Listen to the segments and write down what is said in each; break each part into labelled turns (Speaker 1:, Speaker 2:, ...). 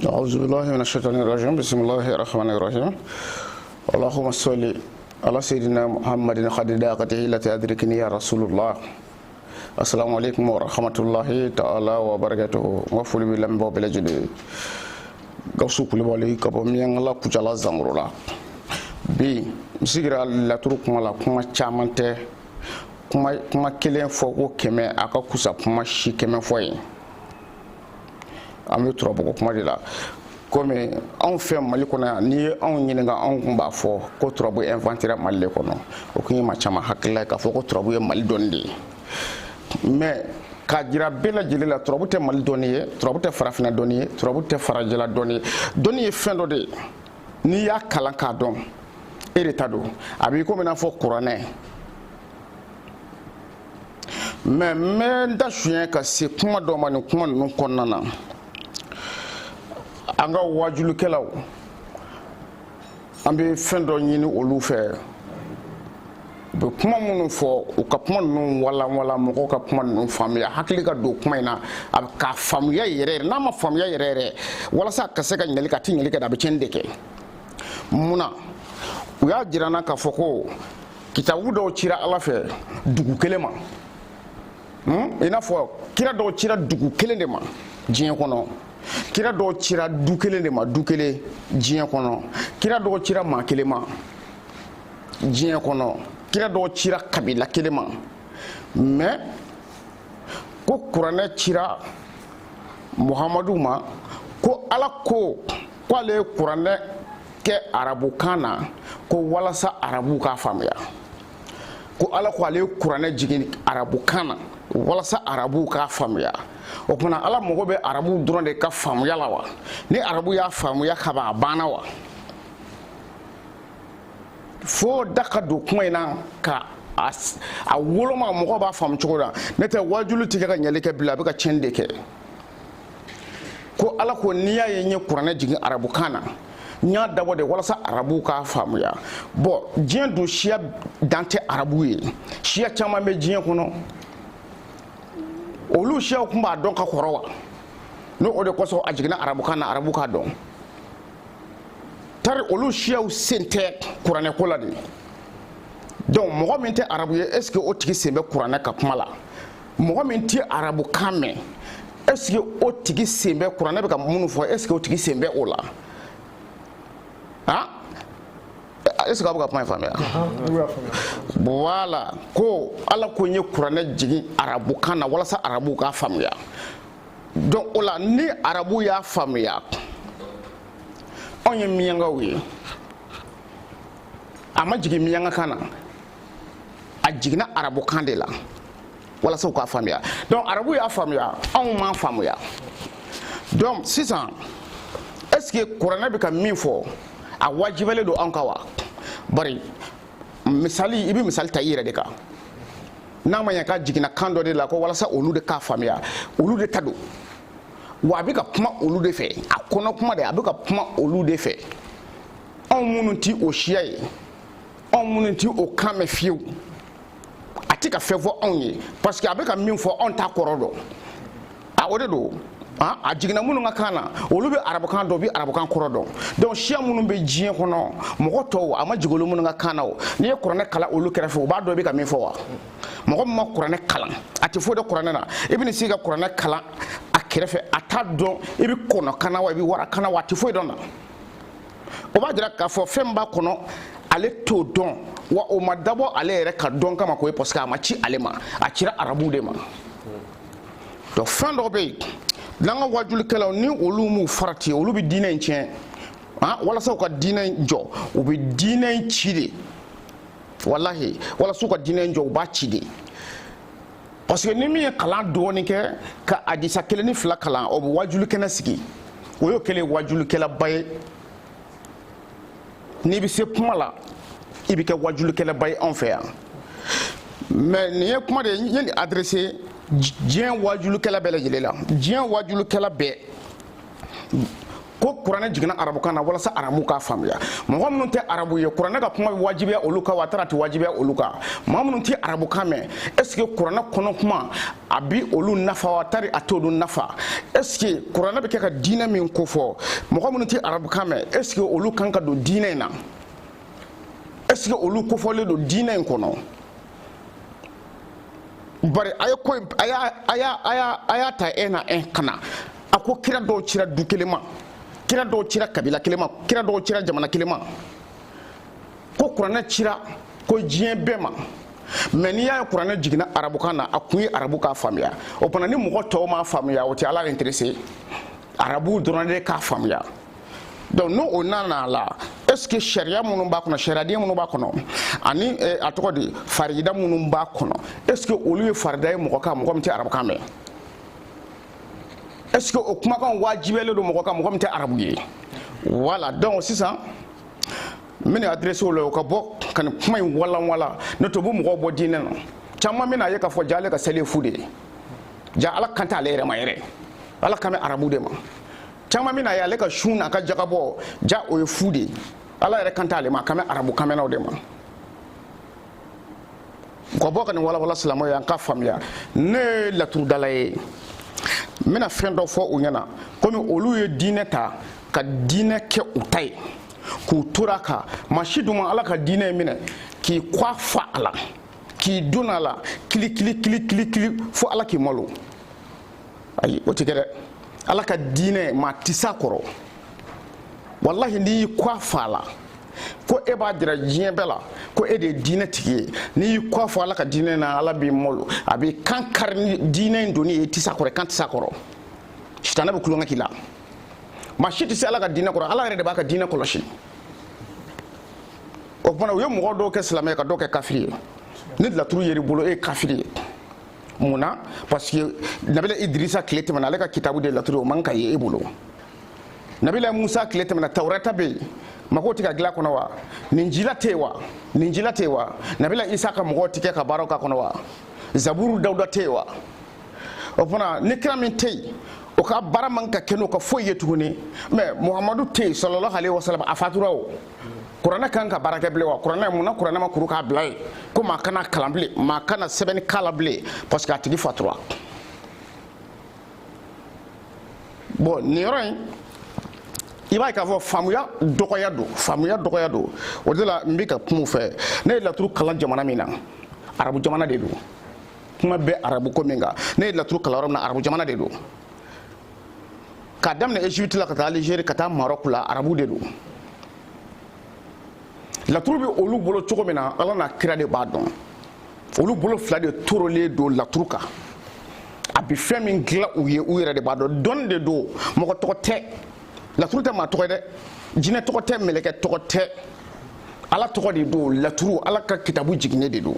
Speaker 1: أعوذ بالله من الشيطان الرجيم بسم الله الرحمن الرحيم اللهم صل على سيدنا محمد قد ضاقته التي أدركني يا رسول الله السلام عليكم ورحمة الله تعالى وبركاته وفول بالله بلجد غوسو كل بالي كبومي الله كجلا زمرولا بي مسيرا لا تروك مالا كما تشامنته كما كلين فوق كما أكا كوسا كما شي كما فوين amé trop beaucoup kuma de la comme on fait mali kona ni on nyinga on ba fo ko trop inventer mali kono o ko ma chama hakila ka fo ko trop mali dondi mais ka jira bela jilila trop te mali doniye trop te farafina doniye trop te farajela doniye fendo de ni ya kalanka don eretado abi ko mena fo couronne mais nda chien ka se kuma do mani kuma non konnana anga wajulu kelaw ambe fendo nyini olu fe be kuma munu fo o ka kuma nun wala mo ka kuma nun famia hakili ka do kuma ina ab ka famia yere na ma famia yere wala sa ka se ka nyeli ka tinyeli ka da be chendeke muna u ya jirana ka foko kitabu do chira ala fe dugu kelema ina fo kira do chira dugu kelende ma jien kono kira do cira dukele de ma dukele jiyan kono kira do cira ma kelema jiyan kono kira do cira kabila kelema mais ko qur'an cira muhammadu ma ko ala ko ale qur'an ke arabu kana ko walasa arabu ka famya ko ala ko ale qur'an jigin arabu kana walasa arabu ka famya o kuma ala mogo be arabu dron de ka famu yala wa ni arabu ya famu ya kaba bana wa fo daka do kuma ina ka a woloma mogo ba famu chokoda nete wajulu tika ka nyaleke bila be ka chende ke ko ala ko niya yenye qur'an jigin arabu kana nya dabo de wala sa arabu ka famu ya bo jien do shia dante arabu yi shia chama me jien kono olu shia kumba don ka korowa no ode ko so ajigina arabu ka don tar olu shia sente qur'an ko la de donc mo min te arabu est ce que o tigi sembe qur'an ka kumala mo min te arabu kame est ce que o tigi sembe qur'an be ka munu fo est ce que o tigi sembe ola ah est-ce que vous avez famille voilà ko ala ko nye qur'an jigi arabu kana wala sa arabu ka famille donc ola ni arabu ya famille onye miyanga wi ama jigi miyanga kana a jigina arabu kandela wala sa ka famille donc arabu ya famille on ma famille donc c'est ça est-ce que qur'an be ka min fo a wajibale do ankawa bari misali ibi misali tayire de ka na manya ka jigina kando de la ko wala sa olu de ka famia olu de tado wa bi ka kuma olu de fe akono kuma de abi ka kuma olu de fe on mununti o shiai on mununti o kame fiu atika fevo onye parce que abi ka minfo on ta korodo a ode do a jigina munu nga kana olu be arabu kan do bi arabu kan korodo donc shia munu be jien kono mo to ama jigolo munu nga kana o ni qur'an kala olu kerefe o ba do bi ka min fo wa mo ma qur'an kala ati fo de qur'an na ibn siga qur'an kala a kerefe ata do ibi kono kana wa ibi wara kana wa ti fo do na o ba dira ka fo femba kono ale to don wa o madabo ale re ka don kama ko e parce que ama ci alema a cira arabu de ma donc fin do be langa wajul kala ni olu mu farati olu bi dinen cien wala sa ko dinen jo o bi dinen chide wallahi wala su ko dinen jo ba chide parce que ni mi kala do ni ke ka adisa kele ni fla kala o wajul kena sigi o yo kele wajul kala bay ni bi se pumala ibi ke wajul kala bay en fait mais ni kuma de ni adresser jien wajulu kala bela jelela jien wajulu kala be ko qur'an jigina arabu kana wala sa arabu ka famya mo hamnun te arabu ye qur'an ka kuma wajibiya oluka watarati wajibiya oluka mo hamnun te arabu kame est ce que qur'an kono kuma abi olu nafa wa tari atolu nafa est-ce que Qur'an be ka diinɛ min ko fɔ mɔgɔ minnu tɛ arabu kan mɛn est-ce que olu kan ka don diinɛ in na est-ce que olu kofɔlen don diinɛ in kɔnɔ bari aye ko aya ta ena kana ako kira dɔw cira du kelema kira dɔw cira kabila kelema kira dɔw cira jamana kelema ko Qur'an cira ko diɲɛ bɛɛ ma mais n'i y'a ye Qur'an jiginna arabukan na a kun ye arabu k'a faamuya o fana ni mɔgɔ tɔw m'a faamuya o tɛ Ala intéressé arabu dɔrɔn de k'a faamuya donc no o nana la est-ce que sariya minnu b'a kɔnɔ sariyaden minnu b'a kɔnɔ ani a tɔgɔ de farida minnu b'a kɔnɔ est-ce que olu ye farida ye mɔgɔ kan mɔgɔ min tɛ arabukan mɛn est-ce que o kumakan wajibiyalen don mɔgɔ kan mɔgɔ min tɛ arabu ye voilà donc sisan mene adresse o ka bɔ kan kuma in wala ne to bu mɔgɔ bɔ diinɛ na caman mina ye ka fɔ jale ka seli fu de ja Ala kan ta ale yɛrɛ ma yɛrɛ Ala kan bɛ arabu de ma caman mina ye ale ka sun na ka jagabɔ ja o ye fu de Ala yɛrɛ kan ta ale ma kan bɛ arabu kamɛnaw de ma ko bɔ kan wala silamɛ ye an ka faamuya ne laturu dala ye mina fɛn dɔ fɔ o ɲɛna komi olu ye diinɛ ta ka diinɛ kɛ u ta ye k'u tora kan maa si dun ma Ala ka diinɛ minɛ k'i kɔ fa a la k'i don a la kili fo Ala k'i malo ayi o tɛ kɛ dɛ Ala ka diinɛ maa tɛ s'a kɔrɔ wallahi n'i y'i kɔ fa a la ko e b'a jira diɲɛ bɛɛ la ko e de ye diinɛ tigi ye n'i y'i kɔ fɔ Ala ka diinɛ na Ala b'i malo a b'i kan kari ni diinɛ in donni ye i tɛ s'a kɔrɔ kan tɛ s'a kɔrɔ sitanɛ bɛ kulonkɛ k'i la maa si tɛ se Ala ka diinɛ kɔrɔ Ala yɛrɛ de b'a ka diinɛ kɔlɔsi o kumana u ye mɔgɔ dɔw kɛ silamɛ ka dɔw kɛ kafiri ye ni laturu yeri bolo e ye kafiri ye munna parce que Nabila Idrissa tile tɛmɛna ale ka kitabu de laturu o man ka ye e bolo Nabila Musa tile tɛmɛna Tawrata bɛ yen mɔgɔw tɛ ka dilan kɔnɔ wa Ninjila tɛ yen wa Nabila Isa ka mɔgɔw tɛ kɛ ka baaraw k'a kɔnɔ wa Zaburu Dawuda tɛ yen wa o kumana ni kira min tɛ yen o ka baara man ka kɛ n'o ka foyi ye tuguni mais Muhamadu tɛ yen sallallahu alaihi wasallam a fatura o Kuranɛ kan ka baara kɛ bilen wa Kuranɛ mun na Kuranɛ ma kuru k'a bila ye ko maa kana kalan bilen maa kana sɛbɛnni k'a la bilen parce que a tigi fatura bon nin yɔrɔ in i b'a ye k'a fɔ faamuya dɔgɔya don o de la n bɛ ka kuma u fɛ ne ye laturu kalan jamana min na arabu jamana de don kuma bɛ arabu ko min kan ne ye laturu kalan yɔrɔ min na arabu jamana de don k'a daminɛ Égypte la ka taa Algérie ka taa Maroc la arabu de don laturu bɛ olu bolo cogo min na Ala n'a kira de b'a dɔn olu bolo fila de torolen don laturu kan a bɛ fɛn min dilan u ye u yɛrɛ de b'a dɔn dɔnni de don mɔgɔ tɔgɔ tɛ laturu tɛ maa tɔgɔ ye dɛ jinɛ tɔgɔ tɛ mɛlɛkɛ tɔgɔ tɛ Ala tɔgɔ de don laturu Ala ka kitabu jiginnen de don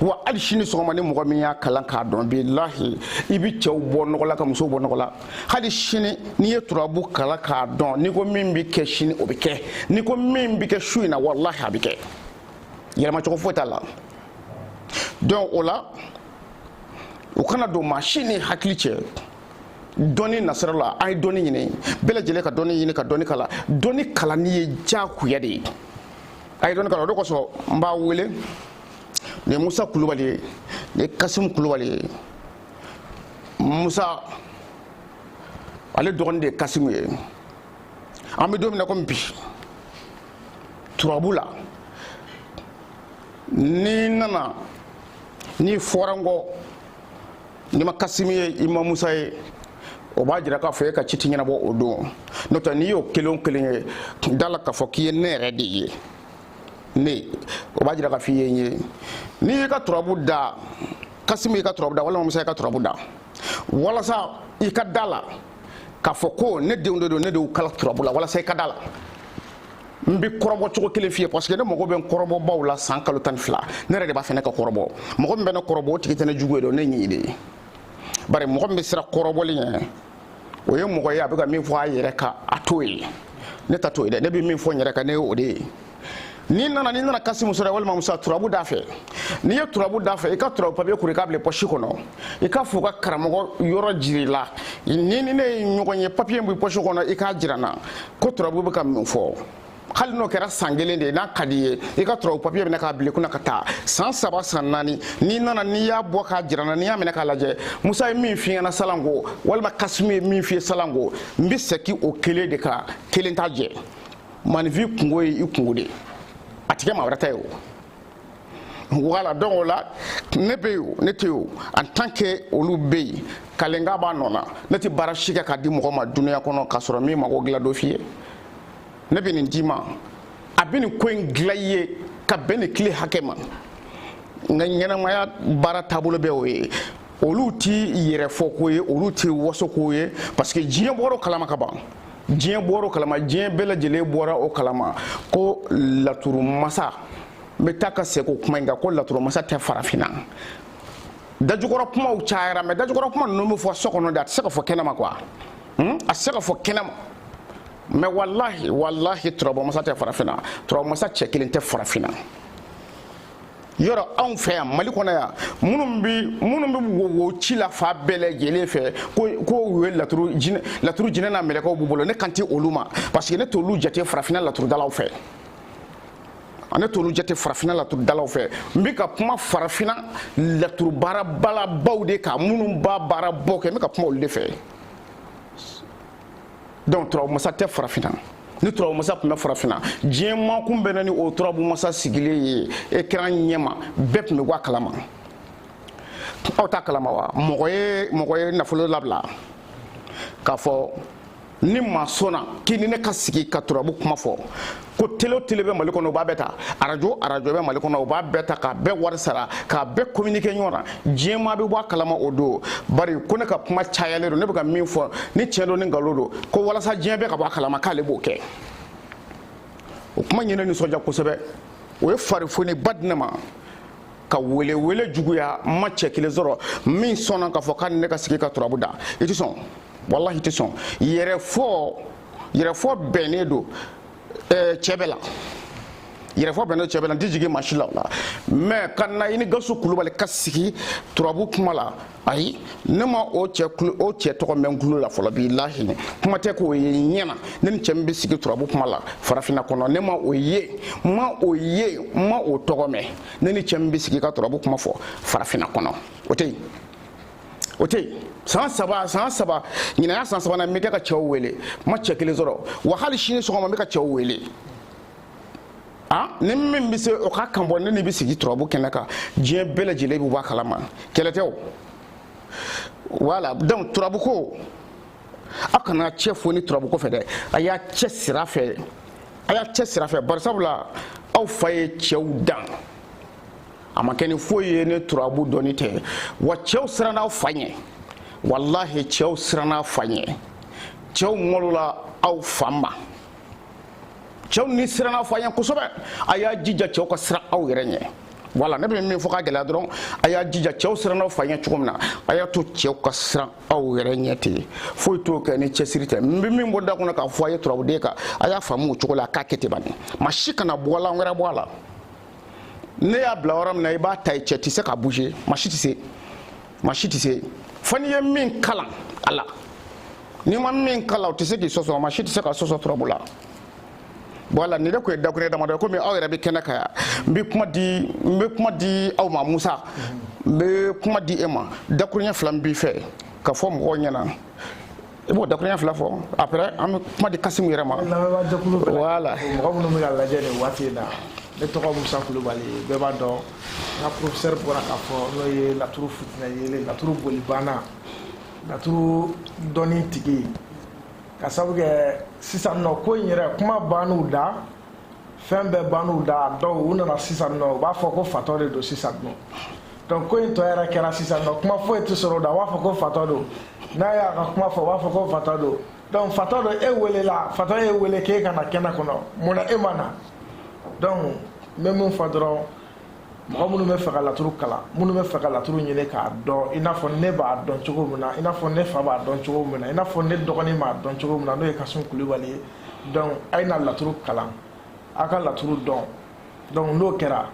Speaker 1: wa hali sini sɔgɔma ni mɔgɔ min y'a kalan k'a dɔn bilahi i bi cɛw bɔ nɔgɔ la ka musow bɔ nɔgɔ la hali sini n'i ye turabu kalan k'a dɔn n'i ko min bɛ kɛ sini o bɛ kɛ n'i ko min bɛ kɛ su in na wallahi a bɛ kɛ yɛlɛmacogo foyi t'a la donc o la u kana don maa si ni hakili cɛ dɔnni nasira la an ye dɔnni ɲini bɛɛ lajɛlen ka dɔnni ɲini ka dɔnni kalan dɔnni kalanni ye diyagoya de ye a ye dɔnni kalan o de kosɔn n b'a wele ni Musa Kulubali ye ni Kasim Kulubali ye Musa ale dɔgɔnin de ye Kasim ye an bɛ don min na komi bi turabu la ni nana ni fɔra n kɔ ni ma Kasim ye i ma Musa ye o b'a jira k'a fɔ e ka ci tɛ ɲɛnabɔ o don n'o tɛ n'i y'o kelen o kelen ye da la k'a fɔ k'i ye ne yɛrɛ de ye ne o b'a jira k'a fɔ i ye n ye n'i y'i ka turabu da Kasim y'i ka turabu da walima Musa y'i ka turabu da walasa i ka da la k'a fɔ ko ne denw de don ne de y'u kala turabu la walasa i ka da la n bɛ kɔrɔbɔ cogo kelen f'i ye parce que ne mago bɛ n kɔrɔbɔbaw la san kalo 12 ne yɛrɛ de b'a fɛ ne ka kɔrɔbɔ mɔgɔ min bɛ ne kɔrɔbɔ o tigi tɛ ne jugu ye dɔn ne ɲi de ye bari mɔgɔ min bɛ siran kɔrɔbɔli ɲɛ o ye mɔgɔ ye a bɛ ka min fɔ a yɛrɛ ka a to ye ne ta to ye dɛ ne bɛ min fɔ n yɛrɛ ka ne ye o de ye n'i nana Kasim sɔrɔ walima Musa turabu da fɛ n'i ye turabu da fɛ i ka turabu papier kuru i k'a bila poche kɔnɔ i ka fɔ ka karamɔgɔ yɔrɔ jira i la ni ne ye ɲɔgɔn ye papier min bɛ poche kɔnɔ i k'a jira n na ko turabu bɛ ka min fɔ hali n'o kɛra san kelen de n'a ka di ye I ka turabu papier minɛ k'a bila kunna ka taa san 3 san 4 n'i nana n'i y'a bɔ k'a jira na n'i y'a minɛ k'a lajɛ Musa ye min f'i ɲɛna Salango walima Kasimu ye min f'i ye Salango n bɛ segin o kelen de kan kelen t'a jɛ maninfin kungo ye I kungo de a tɛ kɛ maa wɛrɛ ta ye o. Voilà donc o la ne bɛ yen ne tɛ yen en tant que olu bɛ yen kalenka b'a nɔ na ne tɛ baara si kɛ k'a di mɔgɔ ma dunuya kɔnɔ k'a sɔrɔ min mago dilan dɔ f'i ye ne bɛ nin d'i ma a bɛ nin ko in dilan I ye ka bɛn nin tile hakɛ ma n ka ɲɛnamaya baara taabolo bɛ o ye olu tɛ yɛrɛfɔ ko ye olu tɛ waso ko ye parce que diɲɛ bɔra o kalama ka ban diɲɛ bɔra o kalama diɲɛ bɛɛ lajɛlen bɔra o kalama ko laturu masa n bɛ taa ka segin o kuma in kan ko laturu masa tɛ farafinna dajukɔrɔ kumaw cayara mais dajukɔrɔ kuma ninnu bɛ fɔ so kɔnɔ de a tɛ se ka fɔ kɛnɛma quoi a tɛ se ka fɔ kɛnɛma mais wallahi turabu masa tɛ farafinna turabu masa cɛ kelen tɛ farafinna yɔrɔ anw fɛ yan Mali kɔnɔ yan minnu bɛ wo ci la fa bɛɛ lajɛlen fɛ ko ye laturu jinɛ n'a mɛlɛkɛw b'u bolo ne kan tɛ olu ma parce que ne t'olu jate farafinna laturudalaw fɛ. Ne t'olu jate farafinna laturudalaw fɛ n bɛ ka kuma farafinna laturubara balabaw de kan minnu b'a baara bɔ kɛ n bɛ ka kuma olu de fɛ donc turabu masa tɛ farafinna ni turabu masa tun bɛ farafinna diɲɛ makun bɛ na ni o turabu masa sigilen ye écran ɲɛma bɛɛ tun bɛ bɔ a kalama aw t'a kalama wa mɔgɔ ye nafolo labila k'a fɔ ni maa sɔnna k'i ni ne ka sigi ka turabu kuma fɔ ko télé o télé bɛ Mali kɔnɔ o b'a bɛɛ ta radio bɛ Mali kɔnɔ o b'a bɛɛ ta k'a bɛɛ wari sara k'a bɛɛ communiquer ɲɔgɔn na diɲɛ maa bɛ bɔ a kalama o don bari ko ne ka kuma cayalen don ne bɛ ka min fɔ ni tiɲɛ don ni nkalon don ko walasa diɲɛ bɛɛ ka bɔ a kalama k'ale b'o kɛ o kuma ɲinɛ nisɔndiya kosɛbɛ o ye farifoni ba di ne ma ka wele juguya ma cɛ kelen sɔrɔ min sɔnna k'a fɔ k'a ni ne ka sigi ka turabu da I tɛ sɔn wallahi I tɛ sɔn yɛrɛfɔ bɛnnen don cɛ bɛɛ la yɛrɛfɔ bɛnnen don cɛ bɛɛ la n tɛ jigin maa si la o la mais ka na I ni Gawusu Kulubali ka sigi turabu kuma la ayi ne ma o cɛ tɔgɔ mɛn n tulo la fɔlɔ bilahi kuma tɛ k'o ye ɲɛna ne ni cɛ min bɛ sigi turabu kuma la farafinna kɔnɔ ne ma o ye n ma o tɔgɔ mɛn ne ni cɛ min bɛ sigi ka turabu kuma fɔ farafinna kɔnɔ o tɛ yen o tɛ yen san saba ɲinɛya san 3 nan n bɛ kɛ ka cɛw wele ma cɛ kelen sɔrɔ wa hali sini sɔgɔma n bɛ ka cɛw wele ni min bɛ se o ka kan bɔ ne ni bɛ sigi turabu kɛnɛ kan diɲɛ bɛɛ lajɛlen bɛ bɔ a kalama kɛlɛ tɛ o voilà donc turabu ko a kana cɛ fo ni turabu ko fɛ dɛ a y'a cɛ sira fɛ bari sabula aw fa ye cɛw dan a ma kɛ ni foyi ye ne turabu dɔnni tɛ wa cɛw siranna aw fa ɲɛ wallahi cɛw siranna aw fa ɲɛ cɛw ŋɔlɔla aw fa ma cɛw ni siranna aw fa ɲɛ kosɛbɛ a y'a jija cɛw ka siran aw yɛrɛ ɲɛ wala ne bɛ min fɔ ka gɛlɛya dɔrɔn a y'a jija cɛw siranna aw fa ɲɛ cogo min na a y'a to cɛw ka siran aw yɛrɛ ɲɛ ten foyi t'o kɛ ni cɛsiri tɛ n bɛ min bɔ da kɔnɔ k'a fɔ a ye turabuden kan a y'a faamu o cogo la a k'a kɛ ten bani maa si kana bɔ a la an wɛrɛ bɔ a la ne y'a bila yɔrɔ min na I b'a ta cɛ tɛ se ka bouger maa si tɛ se fo n'i ye min kalan a la n'i ma min kalan o tɛ se k'i sɔsɔ maa si tɛ se ka sɔsɔ turabu la voilà ni de ko ye dakurɛ damadɔ komi aw yɛrɛ bɛ kɛnɛ kan yan n bɛ kuma di aw ma Musa n bɛ kuma di e ma dakuruɲɛ 2 b'i fɛ ka fɔ mɔgɔw ɲɛna I b'o dakuruɲɛ 2 fɔ après an bɛ kuma di Kasimu yɛrɛ ma voilà
Speaker 2: mɔgɔ minnu bɛ ka lajɛ nin waati in na ne tɔgɔ Musa Kulubali bɛɛ b'a dɔn n ka professeur bɔra k'a fɔ n'o ye laturu fitinɛ yelen laturu bolibana laturu dɔnni tigi ka sabu kɛ sisan nɔ ko in yɛrɛ kuma bann'u da fɛn bɛɛ bann'u da dɔw u nana sisan nɔ u b'a fɔ ko fatɔ de don sisan nɔ donc ko in tɔ yɛrɛ kɛra sisan nɔ kuma foyi tɛ sɔrɔ o da u b'a fɔ ko fatɔ don n'a y'a ka kuma fɔ u b'a fɔ ko fatɔ don donc fatɔ don e welela fatɔ y'e wele k'e ka na kɛnɛ kɔnɔ mun na e ma na donc n bɛ min fɔ dɔrɔn mɔgɔ minnu bɛ fɛ ka laturu kalan minnu bɛ fɛ ka laturu ɲini k'a dɔn i n'a fɔ ne b'a dɔn cogo min na i n'a fɔ ne fa b'a dɔn cogo min na i n'a fɔ ne dɔgɔnin b'a dɔn cogo min na n'o ye Kasimu Kulubali ye donc a ye na laturu kalan a ka laturu dɔn donc n'o kɛra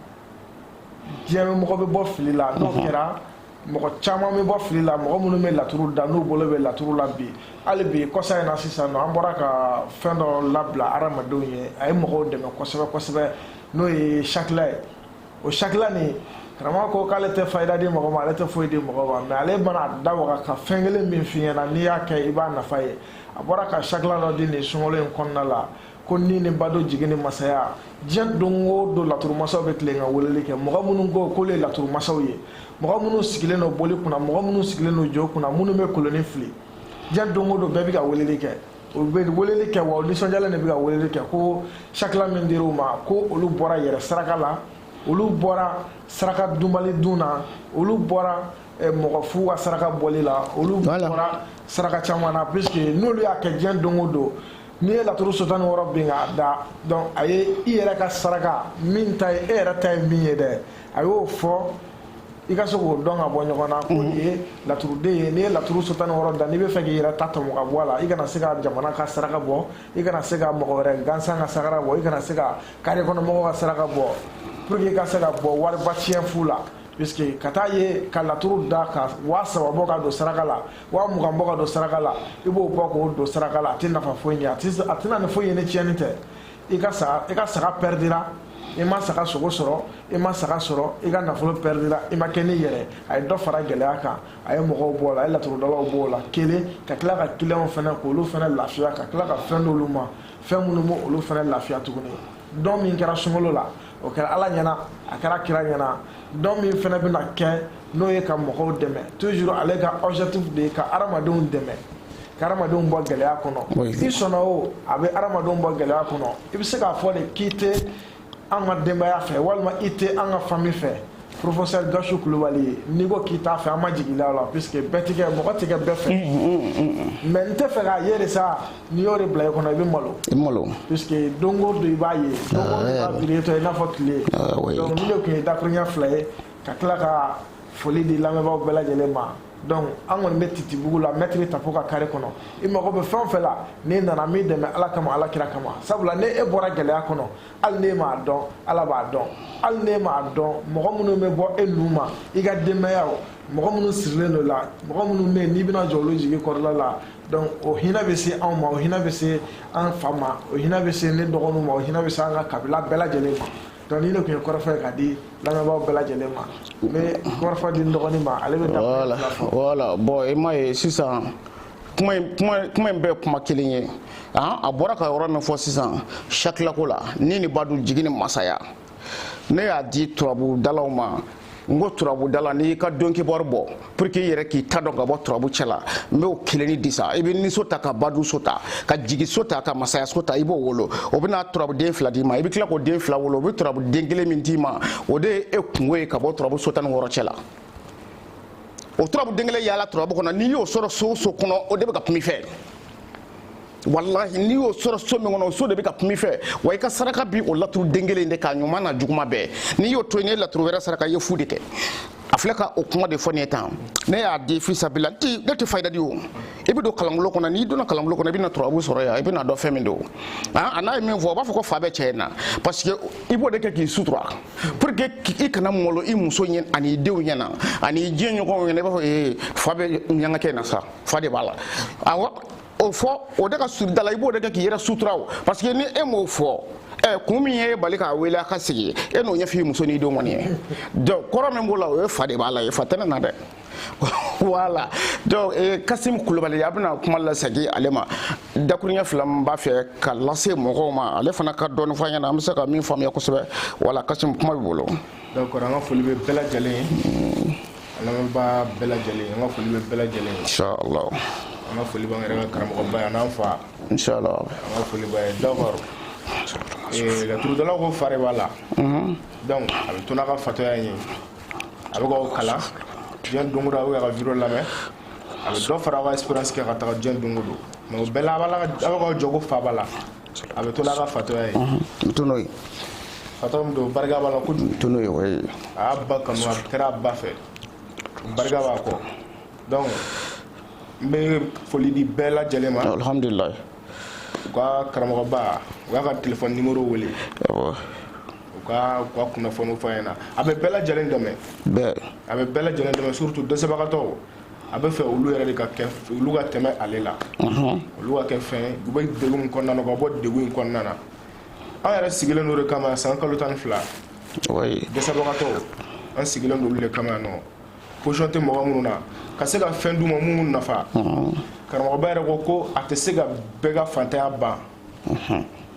Speaker 2: diɲɛ mɔgɔ bɛ bɔ fili la n'o kɛra mɔgɔ caman bɛ bɔ fili la mɔgɔ minnu bɛ laturu da n'u bolo bɛ laturu la bi hali bi kɔsa in na sisan nɔ an bɔra ka fɛn dɔ labila adamadenw ye a ye mɔgɔw dɛmɛ kosɛbɛ kosɛbɛ n'o ye sakila ye o sakila nin karamɔgɔ ko k'ale tɛ fayida di mɔgɔ ma ale tɛ foyi di mɔgɔ ma mais ale mana da waga ka fɛn kelen min f'i ɲɛna n'i y'a kɛ i b'a nafa ye a bɔra ka sakila dɔ di nin sunkalo in kɔnɔna la ko ni nin ba don jigin ni masaya diɲɛ don o don laturu masaw bɛ tilen ka weleli kɛ mɔgɔ minnu ko k'olu ye laturu masaw ye mɔgɔ minnu sigilen don boli kunna mɔgɔ minnu sigilen don jo kunna minnu bɛ koloni fili diɲɛ don o don bɛɛ bɛ ka weleli kɛ o bɛ weleli kɛ wa nisɔndiyalen de bɛ ka weleli kɛ ko sakila min dir'u ma ko olu bɔra yɛrɛ saraka la olu bɔra saraka dunbali dun na olu bɔra mɔgɔ fu ka saraka bɔli la olu bɔra saraka caman na puisque n'olu y'a kɛ diɲɛ don o don n'i ye laturu sotani wɔɔrɔ bin k'a da donc a ye i yɛrɛ ka saraka min ta ye e yɛrɛ ta ye min ye dɛ a y'o fɔ i ka se k'o dɔn ka bɔ ɲɔgɔn na ko nin ye laturuden ye n'i ye laturu sotani wɔɔrɔ da n'i bɛ fɛ k'i yɛrɛ ta tɔmɔ ka bɔ a la i kana se ka jamana ka saraka bɔ i kana se ka mɔgɔ wɛrɛ gansan ka saraka bɔ i kana se ka kare kɔnɔ mɔgɔw ka saraka bɔ pour que i ka se ka bɔ wariba tiɲɛ fu la puisque ka taa ye ka laturu da ka 3,000 bɔ ka don saraka la 20,000 bɔ ka don saraka la i b'o bɔ k'o don saraka la a tɛ nafa foyi ɲɛ a tɛna ni foyi ye ni tiɲɛni tɛ i ka saga perdira i ma saga sogo sɔrɔ i ma saga sɔrɔ i ka nafolo perdira i ma kɛ ni yɛrɛ a ye dɔ fara gɛlɛya kan a ye mɔgɔw b'o la a ye laturudalaw b'o la kelen ka tila ka clients fana k'olu fana lafiya ka tila ka fɛn d'olu ma fɛn minnu b'o olu fana lafiya tuguni dɔn min kɛra sunkalo la o kɛra ala ɲɛna a kɛra kira ɲɛna dɔn min fana bɛna kɛ n'o ye ka mɔgɔw dɛmɛ toujours ale ka objectif de ye ka adamadenw dɛmɛ ka adamadenw bɔ gɛlɛya kɔnɔ i sɔnna o a bɛ adamadenw bɔ gɛlɛya kɔnɔ i bɛ se k'a fɔ de k'i tɛ an ka denbaya fɛ walima i tɛ an ka famille fɛ professeur Gachu Kulubali ye n'i ko k'i t'a fɛ an ma jigin la puisque bɛɛ tɛ kɛ mɔgɔ tɛ kɛ bɛɛ fɛ mais n tɛ fɛ k'a ye de sa n'i y'o de bila i kɔnɔ i bɛ malo puisque don o don i b'a ye don o don i b'a viré tɔ i n'a fɔ tile donc ni de tun ye dakuruɲɛ 2 ye ka tila ka foli di lamɛnbaaw bɛɛ lajɛlen ma donc an kɔni bɛ Titibugu la mɛtiri tapo ka kare kɔnɔ i mago bɛ fɛn o fɛn la n'i nana min dɛmɛ ala kama ala kira kama sabula ne e bɔra gɛlɛya kɔnɔ hali n'e m'a dɔn ala b'a dɔn hali n'e m'a dɔn mɔgɔ minnu bɛ bɔ e nu ma i ka denbaya mɔgɔ minnu sirilen don la mɔgɔ minnu bɛ yen n'i bɛna jɔ olu jigi kɔrɔla la donc o hinɛ bɛ se anw ma o hinɛ bɛ se an fa ma o hinɛ bɛ se ne dɔgɔninw ma o hinɛ bɛ se an ka kabila bɛɛ lajɛlen ma donc ni ne tun ye kɔrɔfɔ ye ka di lamɛnbaaw bɛɛ lajɛlen ma n bɛ kɔrɔfɔ di n dɔgɔnin ma ale bɛ da
Speaker 1: voilà bon i m'a ye sisan kuma in bɛɛ kuma kelen ye a bɔra ka yɔrɔ min fɔ sisan sakilako la ni nin b'a dun jigin ni masaya ne y'a di turabudalaw ma n ko turabudala n'i ka dɔnkibɔri bɔ pour que i yɛrɛ k'i ta dɔn ka bɔ turabu cɛ la n b'o kelenni di sa i bɛ niso ta ka badu so ta ka jigi so ta ka masaya so ta i b'o wolo o bɛna turabuden 2 d'i ma i bɛ tila k'o den 2 wolo o bɛ turabuden 1 min d'i ma o de ye e kungo ye ka bɔ turabu so 16 cɛ la o turabuden 1 yaala turabu kɔnɔ n'i y'o sɔrɔ so o so kɔnɔ o de bɛ ka kuma i fɛ wallahi n'i y'o sɔrɔ so min kɔnɔ o so de bɛ ka kuma i fɛ wa i ka saraka bi o laturuden 1 de k'a ɲuman na juguma bɛɛ n'i y'o to yen n'i ye laturu wɛrɛ saraka i ye fu de kɛ a filɛ ka o kuma de fɔ nin ye tan ne y'a di fisabila ne tɛ fayida di o i bɛ don kalanbolo kɔnɔ n'i donna kalanbolo kɔnɔ i bɛna turabu sɔrɔ yan i bɛna dɔn fɛn min don a n'a ye min fɔ a b'a fɔ ko fa bɛ cɛ in na parce que i b'o de kɛ k'i sutura pour que i kana malo i muso ɲɛ ani i denw ɲɛna ani i diɲɛ ɲɔgɔnw ɲɛna i b'a fɔ fa bɛ ɲangakɛ in na sa fa de b'a la awɔ o fɔ o de ka surun da la i b'o de kɛ k'i yɛrɛ sutura o parce que ni e m'o fɔ kun min ye bali k'a wele a ka sigi e n'o ɲɛfɔ i muso n'i denw kɔni ye donc kɔrɔ min b'o la o ye fa de b'a la fa tɛ ne na dɛ voilà donc Kasimu Kulubali a bɛna kuma lasegin ale ma dakuruɲɛ 2 min b'a fɛ ka lase mɔgɔw ma ale fana ka dɔɔni fɔ an ɲɛna an bɛ se ka min faamuya kosɛbɛ voilà Kasimu kuma b'i bolo
Speaker 2: donc an ka foli bɛ bɛɛ lajɛlen ye an lamɛnbaa bɛɛ lajɛlen an ka foli bɛ bɛɛ lajɛlen ye
Speaker 1: inchallah
Speaker 2: an ka foli b'an yɛrɛ ka karamɔgɔba ye n'an fa
Speaker 1: inchallah
Speaker 2: an ka foli b'a ye d'accord laturudalaw ko fa de b'a la donc a bɛ to n'a ka fatɔya ye a bɛ k'aw kalan diɲɛ don o don a bɛ ka vidéo lamɛn a bɛ dɔ fara aw ka expérience kɛ ka taga diɲɛ don o don mais o bɛɛ la a bɛ k'aw jɔ ko fa b'a la a bɛ to n'a ka fatɔya ye
Speaker 1: to n'o ye
Speaker 2: fatɔ min don barika b'a la kojugu
Speaker 1: to n'o ye oui
Speaker 2: a y'a ba kanu a kɛra a ba fɛ barika b'a kɔ donc n bɛ foli di bɛɛ lajɛlen ma
Speaker 1: alhamdulilayi
Speaker 2: u ka karamɔgɔba u y'a ka téléphone numéro wele u ka kunnafoniw fɔ ɲɛna a bɛ bɛɛ lajɛlen dɛmɛ a bɛ bɛɛ lajɛlen dɛmɛ surtout dɛsɛbagatɔw a bɛ fɛ olu yɛrɛ de ka kɛ olu ka tɛmɛ ale la olu ka kɛ fɛn u bɛ degun min kɔnɔna na ka bɔ degun in kɔnɔna na an yɛrɛ sigilen don de kama san kalo 12 dɛsɛbagatɔw an sigilen don olu de kama nɔ position tɛ mɔgɔ minnu na ka se ka fɛn d'u ma minnu nafa karamɔgɔba yɛrɛ ko a tɛ se ka bɛɛ ka fantanya ban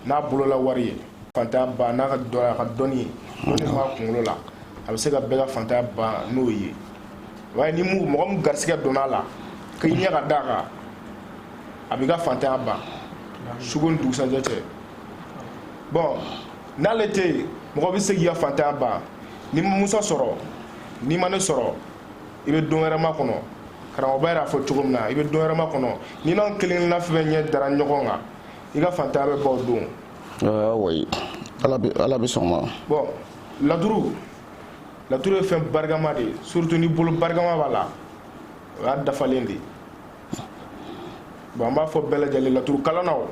Speaker 2: n'a bolola wari ye fantanya ban n'a ka dɔnni ye dɔnni b'a kunkolo la a bɛ se ka bɛɛ ka fantanya ban n'o ye waaye ni mɔgɔ min garisigɛ donna a la k'i ɲɛ ka d'a kan a b'i ka fantanya ban sugo ni dugusajɛ cɛ bon n'ale tɛ yen mɔgɔ bɛ se k'i ka fantanya ban ni ma Musa sɔrɔ ni ma ne sɔrɔ i bɛ don wɛrɛ ma kɔnɔ karamɔgɔba yɛrɛ a fɔ cogo min na i bɛ don wɛrɛ ma kɔnɔ ni n'anw kelen-kelenna fɛn ɲɛ dara ɲɔgɔn kan i ka fantanya bɛ ban o don
Speaker 1: oui ala bɛ sɔn ma
Speaker 2: bon laturu ye fɛn barikama de ye surtout ni bolo barikama b'a la o y'a dafalen de ye bon an b'a fɔ bɛɛ lajɛlen laturu kalannaw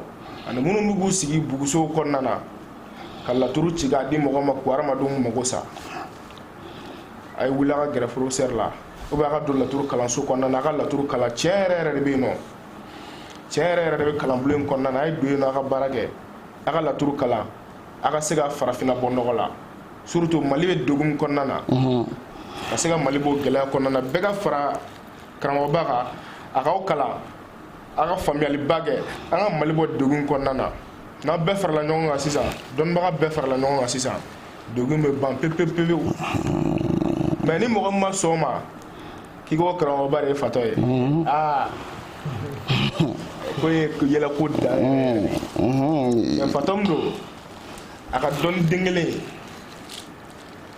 Speaker 2: ani minnu b'u sigi bugusow kɔnɔna na ka laturu ci k'a di mɔgɔ ma k'u hadamadenw mago sa a ye wuli a ka gɛrɛ professeur la ou bien a ka don laturu kalanso kɔnɔna na a ka laturu kalan tiɲɛ yɛrɛ de bɛ yen nɔ tiɲɛ yɛrɛ de bɛ kalanbulon in kɔnɔna na a ye don yen nɔ a ka baara kɛ a ka laturu kalan a ka se ka farafinna bɔ nɔgɔ la surtout Mali bɛ degun kɔnɔna na ka se ka Mali bɔ gɛlɛya kɔnɔna na bɛɛ ka fara karamɔgɔba kan a k'aw kalan a ka faamuyaliba kɛ an ka Mali bɔ degun kɔnɔna na n'an bɛɛ farala ɲɔgɔn kan sisan dɔnnibaga bɛɛ farala ɲɔgɔn kan sisan degun bɛ ban pepepewu mais ni mɔgɔ min ma sɔn o ma k'i ko karamɔgɔba de ye fatɔ ye ko ye yɛlɛ ko da mais fatɔ min don a ka dɔnni den kelen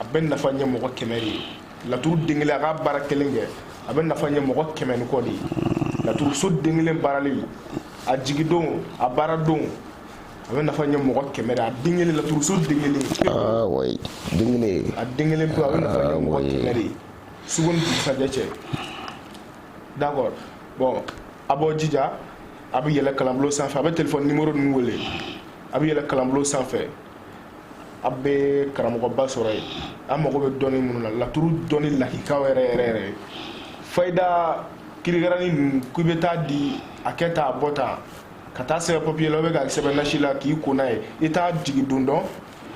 Speaker 2: a bɛ nafa ɲɛ mɔgɔ 100 de ye laturu den kelen a ka baara kelen kɛ a bɛ nafa ɲɛ mɔgɔ 100 ni kɔ de ye laturu so den kelen baarali a jigidon a baara don a bɛ nafa ɲɛ mɔgɔ 100 de a den kelen laturu so den kelen
Speaker 1: oui den kelen
Speaker 2: a den kelen pe a bɛ nafa ɲɛ mɔgɔ 100 de sugun dugusajɛ cɛ d'accord bon a b'aw jija a bɛ yɛlɛ kalanbulon sanfɛ a bɛ téléphone numéro ninnu wele a bɛ yɛlɛ kalanbulon sanfɛ a bɛ karamɔgɔba sɔrɔ yen an mago bɛ dɔnni minnu na laturu dɔnni lahikaw yɛrɛ fayida kirikaranin ninnu k'i bɛ taa di a kɛ tan a bɔ tan ka taa sɛbɛn papier la ou bien ka sɛbɛn nasi la k'i ko n'a ye i t'a jigi don dɔn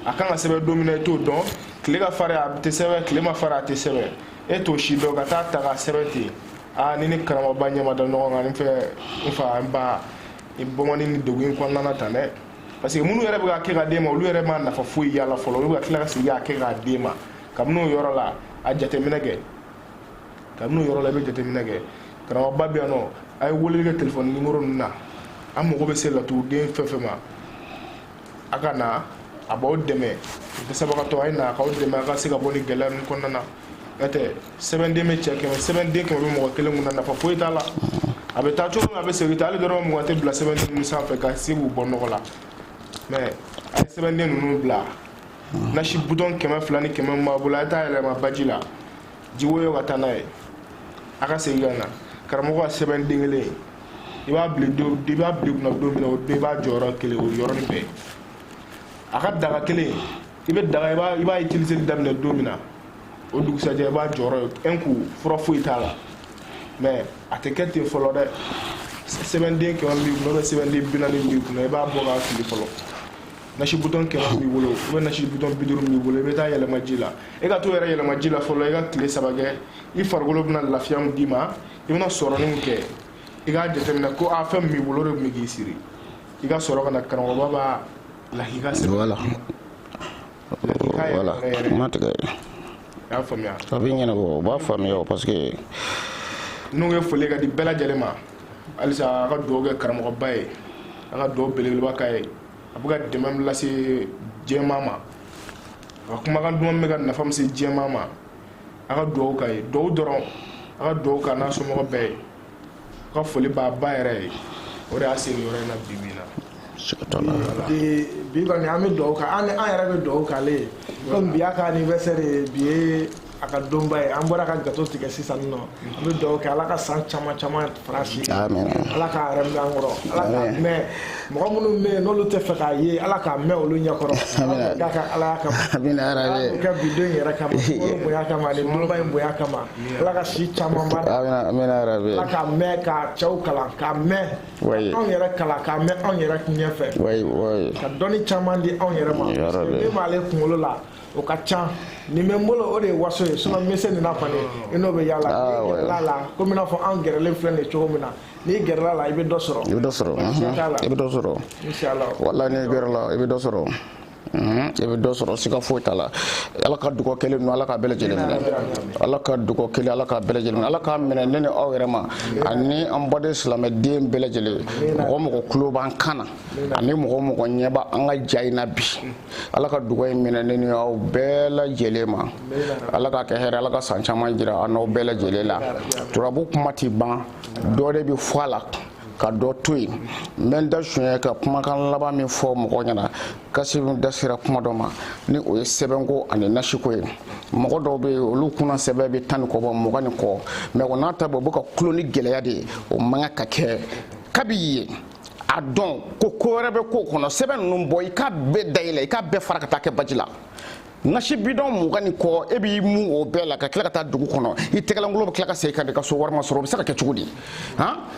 Speaker 2: a kan ka sɛbɛn don min na i t'o dɔn tile ka fara a tɛ sɛbɛn tile ma fara a tɛ sɛbɛn e t'o si dɔn ka taa ta ka sɛbɛn ten ni ni karamɔgɔba ɲɛ ma da ɲɔgɔn kan n fa n ba bɔmani ni degun in kɔnɔna na tan dɛ parce que minnu yɛrɛ bɛ ka kɛ ka d'e ma olu yɛrɛ ma nafa foyi y'a la fɔlɔ olu bɛ ka tila ka segin k'a kɛ k'a d'e ma kabini o yɔrɔ la a jateminɛ kɛ kabini o yɔrɔ la i bɛ jateminɛ kɛ karamɔgɔba bɛ yan nɔ a ye weleli kɛ téléphone numéro ninnu na an mago bɛ se laturuden fɛn fɛn ma a ka na a b'aw dɛmɛ dɛsɛbagatɔ a ye na a k'aw dɛmɛ a ka se ka bɔ ni gɛlɛya ninnu kɔnɔna na n'o tɛ sɛbɛnden bɛ cɛ 100 sɛbɛnden 100 bɛ mɔgɔ kelen kun na nafa foyi t'a la a bɛ taa cogo min a bɛ segin ta hali dɔrɔn mugan tɛ bila sɛbɛnden ninnu sanfɛ ka se k'u bɔ nɔgɔ la mais a ye sɛbɛnden ninnu bila nasi butɔn 200 ni 100 min b'a bolo a ye taa yɛlɛma baji la ji woyo ka taa n'a ye a ka segin ka na karamɔgɔ ka sɛbɛnden kelen i b'a bila kunna don min na o don i b'a jɔyɔrɔ kelen o yɔrɔnin bɛɛ a ka daga kelen i bɛ daga i b'a utiliser daminɛ don min na o dugusajɛ i b'a jɔyɔrɔ un coup fura foyi t'a la mais a tɛ kɛ ten fɔlɔ dɛ sɛbɛnden 100 b'i kunna sɛbɛnden 40 b'i kunna i b'a bɔ k'a fili fɔlɔ nasi butɔn 100 b'i bolo ou bien nasi butɔn 50 b'i bolo i bɛ taa yɛlɛma ji la e ka to yɛrɛ yɛlɛma ji la fɔlɔ i ka tile 3 kɛ i farikolo bɛna lafiya min d'i ma i bɛna sɔrɔnin min kɛ i k'a jateminɛ ko fɛn min b'i bolo o de tun bɛ k'i siri i ka sɔrɔ ka na karamɔgɔba b'a lahika sɛbɛn
Speaker 1: voilà ma tigɛ
Speaker 2: i y'a faamuya
Speaker 1: a bɛ ɲɛnabɔ u b'a faamuya parce que
Speaker 2: n'o ye foli ka di bɛɛ lajɛlen ma halisa a ka dugawu kɛ karamɔgɔba ye a ka dugawu belebeleba k'a ye a bɛ ka dɛmɛ min lase diɲɛmaa ma a ka kumakan duman bɛ ka nafa min se diɲɛmaa ma a ka dugawu k'a ye dugawu dɔrɔn a ka dugawu k'a n'a somɔgɔ bɛɛ ye a ka foli b'a ba yɛrɛ ye o de y'a se nin yɔrɔ in na bi bi in na bi kɔni an bɛ dugawu kan an yɛrɛ bɛ dugawu k'ale ye comme bi y'a ka anniversaire ye bi ye aka domba ye an bɔra ka gato tigɛ sisan nɔ an bɛ dugawu kɛ ala ka san caman caman faransi ala ka rɛmɛ an kɔrɔ ala ka mɛn mɔgɔ minnu bɛ yen n'olu tɛ fɛ k'a ye ala ka mɛn olu ɲɛkɔrɔ ala ka ala kama ala ka bidon yɛrɛ kama bonya kama ani domba in bonya kama ala ka si caman ba ala ka mɛn ka cɛw kalan ka mɛn anw yɛrɛ kalan ka mɛn anw yɛrɛ ɲɛfɛ ka dɔnni caman di anw yɛrɛ ma min b'ale kunkolo la o ka ca ni bɛ n bolo o de ye waso ye sinon n bɛ se nin na kɔni i n'o bɛ yaala n'i gɛrɛla la komi i n'a fɔ an gɛrɛlen filɛ nin ye cogo min na n'i gɛrɛla la i bɛ dɔ sɔrɔ
Speaker 1: i bɛ dɔ sɔrɔ walahi n'i gɛrɛla i bɛ dɔ sɔrɔ i bɛ dɔ sɔrɔ siga foyi t'a la ala ka dugawu kɛlen ninnu ala ka bɛɛ lajɛlen minɛ ala ka dugawu kɛlen ala ka bɛɛ lajɛlen minɛ ala ka minɛ ne ni aw yɛrɛ ma ani an baden silamɛden bɛɛ lajɛlen mɔgɔ mɔgɔ tulo b'an kan na ani mɔgɔ mɔgɔ ɲɛ b'a an ka ja in na bi ala ka dugawu in minɛ ne ni aw bɛɛ lajɛlen ma ala ka kɛ hɛrɛ ala ka san caman jira an n'aw bɛɛ lajɛlen la turabu kuma ti ban dɔ de bɛ fɔ a la ka dɔ to yen n bɛ n da suɲɛ ka kumakan laban min fɔ mɔgɔ ɲɛna kasi da sera kuma dɔ ma ni o ye sɛbɛnko ani nasiko ye mɔgɔ dɔw bɛ yen olu kunna sɛbɛn bɛ 10 ni kɔ bɔ 20 ni kɔ mɛ o n'a ta bɔ u bɛ ka tulo ni gɛlɛya de ye o man ka kɛ kabi ye a dɔn ko ko wɛrɛ bɛ k'o kɔnɔ sɛbɛn ninnu bɔ i k'a bɛɛ dayɛlɛ i k'a bɛɛ fara ka taa kɛ baji la nasi bidon 20 ni kɔ e b'i mun o bɛɛ la ka tila ka taa dugu kɔnɔ i tɛgɛlankolon bɛ tila ka segin ka di ka so wari ma sɔrɔ o bɛ se ka kɛ cogo di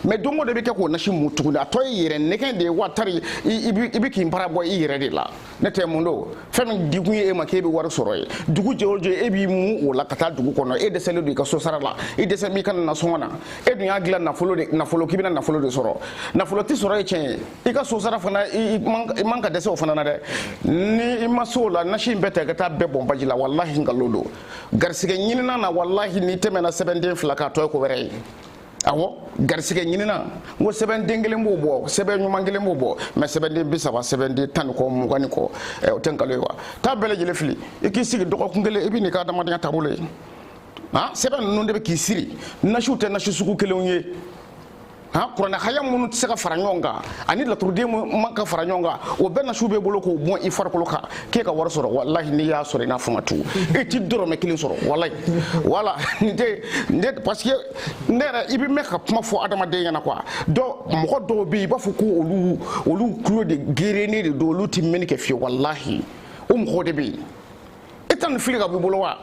Speaker 1: mɛ don o don i bɛ kɛ k'o nasi mun tuguni a tɔ ye yɛrɛ nɛgɛ de ye wa tari i bɛ k'i bara bɔ i yɛrɛ de la ne tɛ mun don fɛn min di kun ye e ma k'e bɛ wari sɔrɔ ye dugu jɛ o jɛ e b'i mun o la ka taa dugu kɔnɔ e dɛsɛlen don i ka so sara la i dɛsɛ b'i ka nasɔngɔ na e dun y'a dilan nafolo k'i bɛna nafolo de sɔrɔ nafolo tɛ sɔrɔ ye tiɲɛ ye i ka so sara fana i man ka dɛsɛ o fana na dɛ ni i ma so la nasi in bɛɛ ta ka taa bɛɛ bɔn baji la wallahi ngalon don garisɛgɛ ɲinina na wallahi ni tɛmɛna sɛbɛnden 2 k'a tɔ ye ko wɛrɛ ye awɔ garisɛgɛ ɲinina n ko sɛbɛnden 1 b'o bɔ sɛbɛn ɲuman 1 b'o bɔ mɛ sɛbɛnden 30 sɛbɛnden 10 ni kɔ 20 ni kɔ o tɛ nkalon ye wa taa bɛɛ lajɛlen fili i k'i sigi dɔgɔkun 1 i bɛ n'i ka adamadenya taabolo ye sɛbɛn ninnu de bɛ k'i siri nasiw tɛ nasi sugu kelenw ye kuranɛ haya minnu tɛ se ka fara ɲɔgɔn kan ani laturuden man ka fara ɲɔgɔn kan o bɛɛ nasiw b'e bolo k'o bɔn i farikolo kan k'e ka wari sɔrɔ wallahi n'i y'a sɔrɔ i n'a fɔ ma tugu e ti dɔrɔmɛ 1 sɔrɔ wallahi wala parce que ne yɛrɛ i bɛ mɛn ka kuma fɔ adamaden ɲɛna quoi mɔgɔ dɔw bɛ yen i b'a fɔ ko olu tulo de gerennen de don olu ti mɛnni kɛ fiyewu wallahi o mɔgɔ de bɛ yen e tɛ nin fili ka b'i bolo wa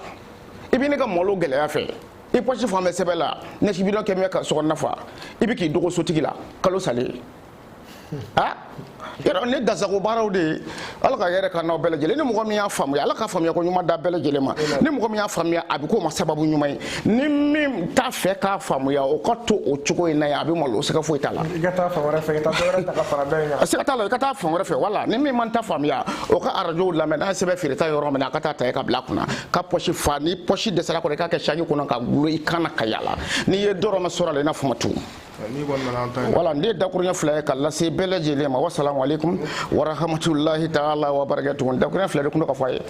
Speaker 1: i bɛ ne ka malo gɛlɛya fɛ i poche fan bɛ sɛbɛn la nasi bidon kɛ mɛ ka sɔgɔnɔ fa i bɛ k'i dogo sotigi la kalo salen yɔrɔ ne dasago baaraw de ye ala ka yɛrɛ ka n'aw bɛɛ lajɛlen ni mɔgɔ min y'a faamuya ala ka faamuya ko ɲuman da bɛɛ lajɛlen ma ni mɔgɔ min y'a faamuya a bɛ k'o ma sababu ɲuman ye ni min t'a fɛ k'a faamuya o ka to o cogo in na yen a bɛ malo sɛgɛ foyi t'a la
Speaker 2: i ka taa fan wɛrɛ fɛ i ka taa dɔ wɛrɛ ta ka fara dɔ in kan
Speaker 1: sɛgɛ t'a la i ka taa fan wɛrɛ fɛ wala ni min man ta faamuya o ka arajow lamɛn n'a ye sɛbɛn feereta yɔrɔ min na a ka taa ta ka bila kunna ka poche fa ni poche dɛsɛra kɔrɔ i k'a kɛ saji kɔnɔ ka gulo i kan na ka yala n'i ye dɔrɔmɛ sɔrɔ a la i n'a fɔ ma tugun wala n de ye dakuruɲɛ 2 ye ka lase bɛɛ lajɛlen ma wasalamu alaikum wa rahmatulahi taala wa barakatuhu dakuruɲɛ 2 de tun do ka fɔ a ye